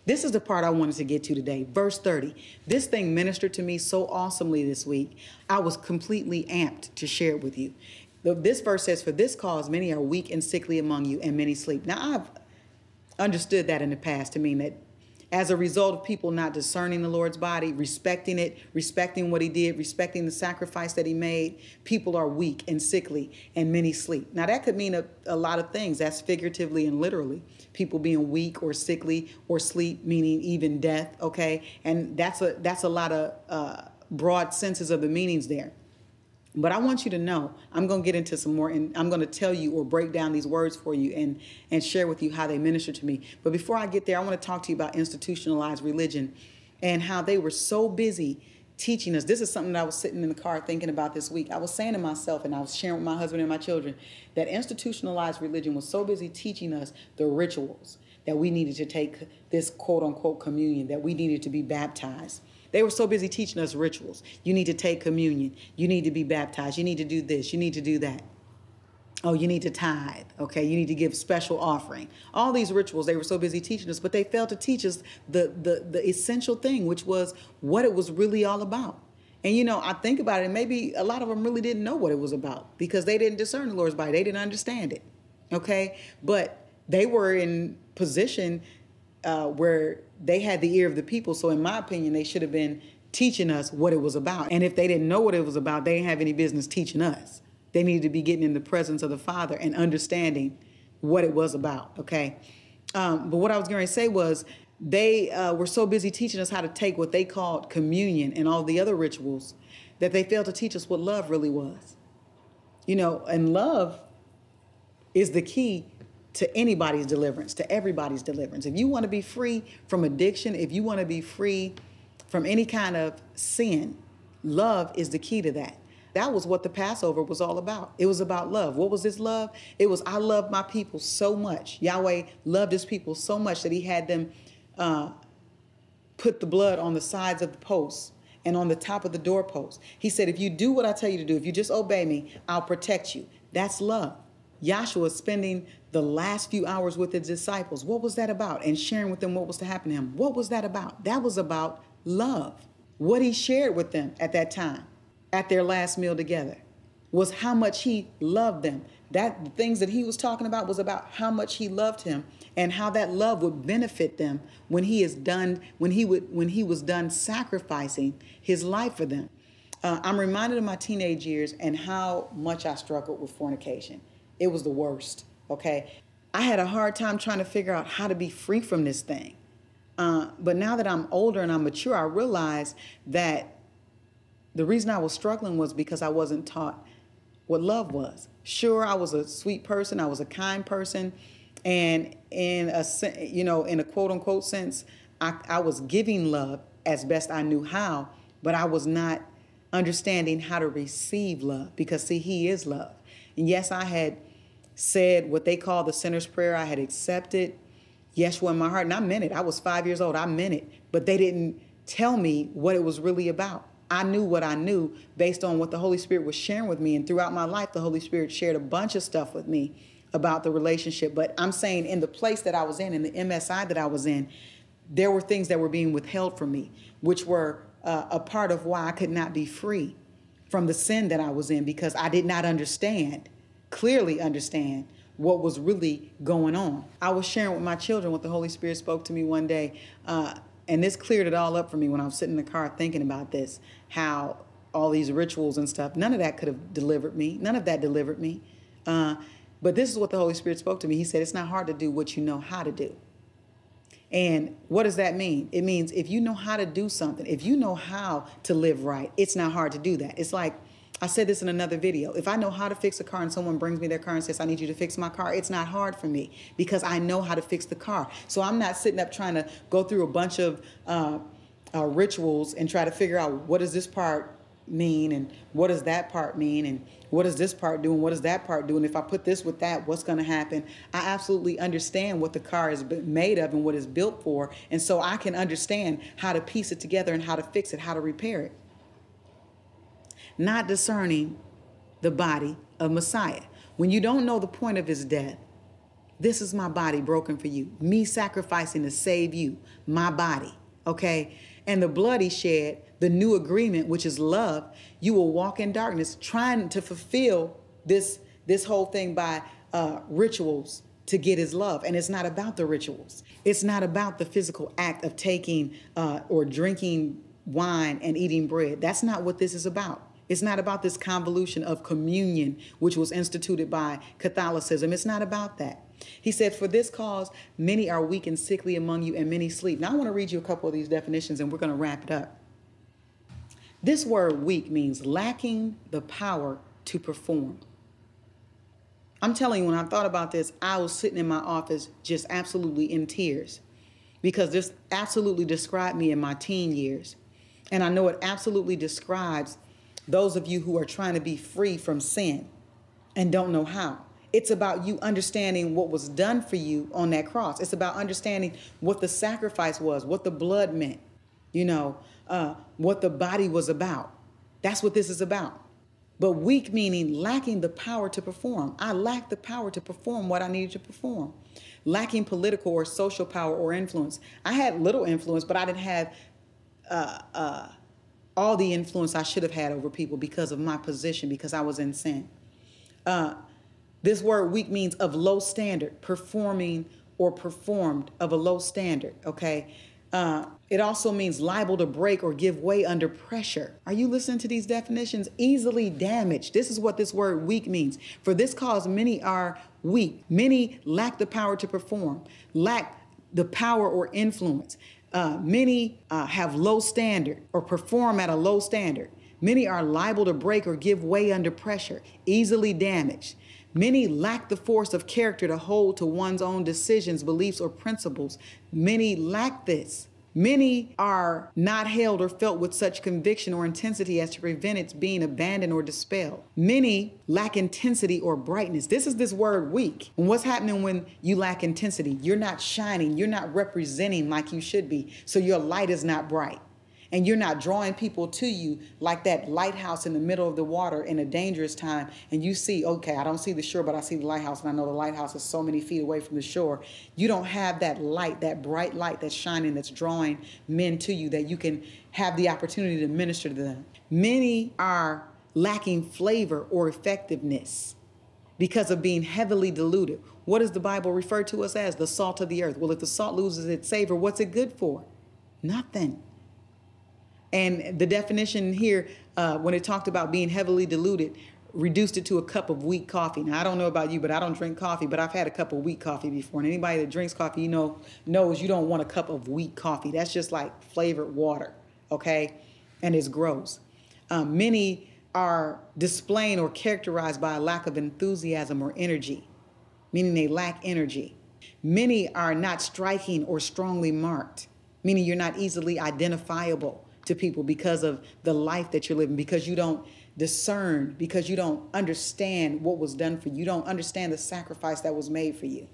This is the part I wanted to get to today. Verse 30. This thing ministered to me so awesomely this week. I was completely amped to share it with you. This verse says, for this cause many are weak and sickly among you, and many sleep. Now, I've understood that in the past to mean that as a result of people not discerning the Lord's body, respecting it, respecting what he did, respecting the sacrifice that he made, people are weak and sickly and many sleep. Now, that could mean a lot of things. That's figuratively and literally. People being weak or sickly or sleep, meaning even death, okay? And that's a lot of broad senses of the meanings there. But I want you to know, I'm going to get into some more, and I'm going to tell you or break down these words for you and share with you how they minister to me. But before I get there, I want to talk to you about institutionalized religion and how they were so busy teaching us. This is something that I was sitting in the car thinking about this week. I was saying to myself, and I was sharing with my husband and my children, that institutionalized religion was so busy teaching us the rituals, that we needed to take this quote unquote communion, that we needed to be baptized. They were so busy teaching us rituals. You need to take communion. You need to be baptized. You need to do this. You need to do that. Oh, you need to tithe. Okay, you need to give special offering. All these rituals, they were so busy teaching us, but they failed to teach us the essential thing, which was what it was really all about. And, you know, I think about it, and maybe a lot of them really didn't know what it was about because they didn't discern the Lord's body. They didn't understand it. Okay, but they were in position where they had the ear of the people. So in my opinion, they should have been teaching us what it was about. And if they didn't know what it was about, they didn't have any business teaching us. They needed to be getting in the presence of the Father and understanding what it was about, okay? But what I was going to say was they were so busy teaching us how to take what they called communion and all the other rituals that they failed to teach us what love really was. You know, and love is the key to anybody's deliverance, to everybody's deliverance. If you want to be free from addiction, if you want to be free from any kind of sin, love is the key to that. That was what the Passover was all about. It was about love. What was this love? It was, I love my people so much. Yahweh loved his people so much that he had them put the blood on the sides of the posts and on the top of the doorpost. He said, if you do what I tell you to do, if you just obey me, I'll protect you. That's love. Yahshua spending the last few hours with his disciples. What was that about? And sharing with them what was to happen to him. What was that about? That was about love. What he shared with them at that time, at their last meal together, was how much he loved them. The things that he was talking about was about how much he loved him and how that love would benefit them when he was done sacrificing his life for them. I'm reminded of my teenage years and how much I struggled with fornication. It was the worst, okay? I had a hard time trying to figure out how to be free from this thing. But now that I'm older and I'm mature, I realize that the reason I was struggling was because I wasn't taught what love was. Sure, I was a sweet person. I was a kind person. And in a quote unquote sense, I was giving love as best I knew how, but I was not understanding how to receive love because, see, he is love. And yes, I had said what they call the sinner's prayer. I had accepted Yeshua in my heart, and I meant it. I was 5 years old. I meant it. But they didn't tell me what it was really about. I knew what I knew based on what the Holy Spirit was sharing with me. And throughout my life, the Holy Spirit shared a bunch of stuff with me about the relationship. But I'm saying in the place that I was in the MSI that I was in, there were things that were being withheld from me, which were a part of why I could not be free from the sin that I was in, because I did not clearly understand what was really going on. I was sharing with my children what the Holy Spirit spoke to me one day, and this cleared it all up for me when I was sitting in the car thinking about this, how all these rituals and stuff, none of that could have delivered me. None of that delivered me. But this is what the Holy Spirit spoke to me. He said, it's not hard to do what you know how to do. And what does that mean? It means if you know how to do something, if you know how to live right, it's not hard to do that. It's like, I said this in another video. If I know how to fix a car and someone brings me their car and says, I need you to fix my car, it's not hard for me because I know how to fix the car. So I'm not sitting up trying to go through a bunch of rituals and try to figure out what does this part mean and what does that part mean and what does this part do and what does that part do, and if I put this with that, what's going to happen? I absolutely understand what the car is made of and what it's built for, and so I can understand how to piece it together and how to fix it, how to repair it. Not discerning the body of Messiah. When you don't know the point of his death, This is my body broken for you. Me sacrificing to save you, my body, okay? And the blood he shed, the new agreement, which is love, you will walk in darkness trying to fulfill this whole thing by rituals to get his love. And it's not about the rituals. It's not about the physical act of taking or drinking wine and eating bread. That's not what this is about. It's not about this convolution of communion, which was instituted by Catholicism. It's not about that. He said, for this cause, many are weak and sickly among you, and many sleep. Now, I want to read you a couple of these definitions, and we're going to wrap it up. This word weak means lacking the power to perform. I'm telling you, when I thought about this, I was sitting in my office just absolutely in tears, because this absolutely described me in my teen years. And I know it absolutely describes those of you who are trying to be free from sin and don't know how. It's about you understanding what was done for you on that cross. It's about understanding what the sacrifice was, what the blood meant, what the body was about. That's what this is about. But weak meaning lacking the power to perform. I lacked the power to perform what I needed to perform. Lacking political or social power or influence. I had little influence, but I didn't have all the influence I should have had over people because of my position, because I was in sin. This word weak means of low standard, performing or performed of a low standard, okay? It also means liable to break or give way under pressure. Are you listening to these definitions? Easily damaged. This is what this word weak means. For this cause, many are weak. Many lack the power to perform, lack the power or influence. Many have low standard or perform at a low standard. Many are liable to break or give way under pressure, easily damaged. Many lack the force of character to hold to one's own decisions, beliefs, or principles. Many lack this. Many are not held or felt with such conviction or intensity as to prevent its being abandoned or dispelled. Many lack intensity or brightness. This is this word weak. And what's happening when you lack intensity? You're not shining. You're not representing like you should be. So your light is not bright. And you're not drawing people to you like that lighthouse in the middle of the water in a dangerous time. And you see, okay, I don't see the shore, but I see the lighthouse. And I know the lighthouse is so many feet away from the shore. You don't have that light, that bright light that's shining, that's drawing men to you, that you can have the opportunity to minister to them. Many are lacking flavor or effectiveness because of being heavily diluted. What does the Bible refer to us as? The salt of the earth. Well, if the salt loses its savor, what's it good for? Nothing. And the definition here, when it talked about being heavily diluted, reduced it to a cup of weak coffee. Now, I don't know about you, but I don't drink coffee, but I've had a cup of weak coffee before. And anybody that drinks coffee, knows you don't want a cup of weak coffee. That's just like flavored water, okay? And it's gross. Many are displaying or characterized by a lack of enthusiasm or energy, meaning they lack energy. Many are not striking or strongly marked, meaning you're not easily identifiable to people because of the life that you're living, because you don't discern, because you don't understand what was done for you. You don't understand the sacrifice that was made for you.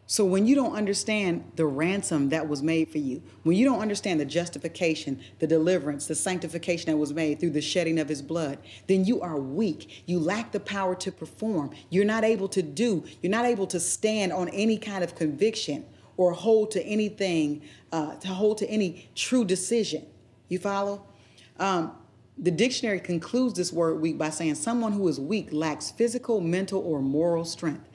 So when you don't understand the ransom that was made for you, when you don't understand the justification, the deliverance, the sanctification that was made through the shedding of his blood, then you are weak. You lack the power to perform. You're not able to stand on any kind of conviction or hold to anything, to hold to any true decision. You follow? The dictionary concludes this word weak by saying someone who is weak lacks physical, mental, or moral strength.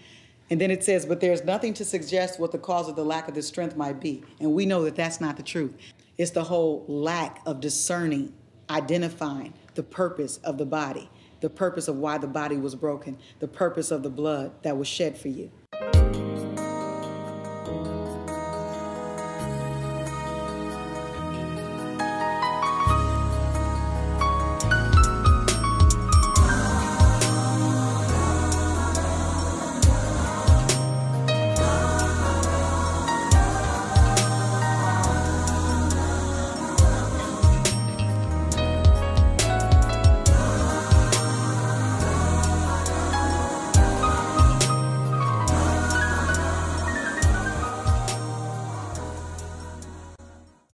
And then it says, but there's nothing to suggest what the cause of the lack of this strength might be. And we know that that's not the truth. It's the whole lack of discerning, identifying the purpose of the body, the purpose of why the body was broken, the purpose of the blood that was shed for you.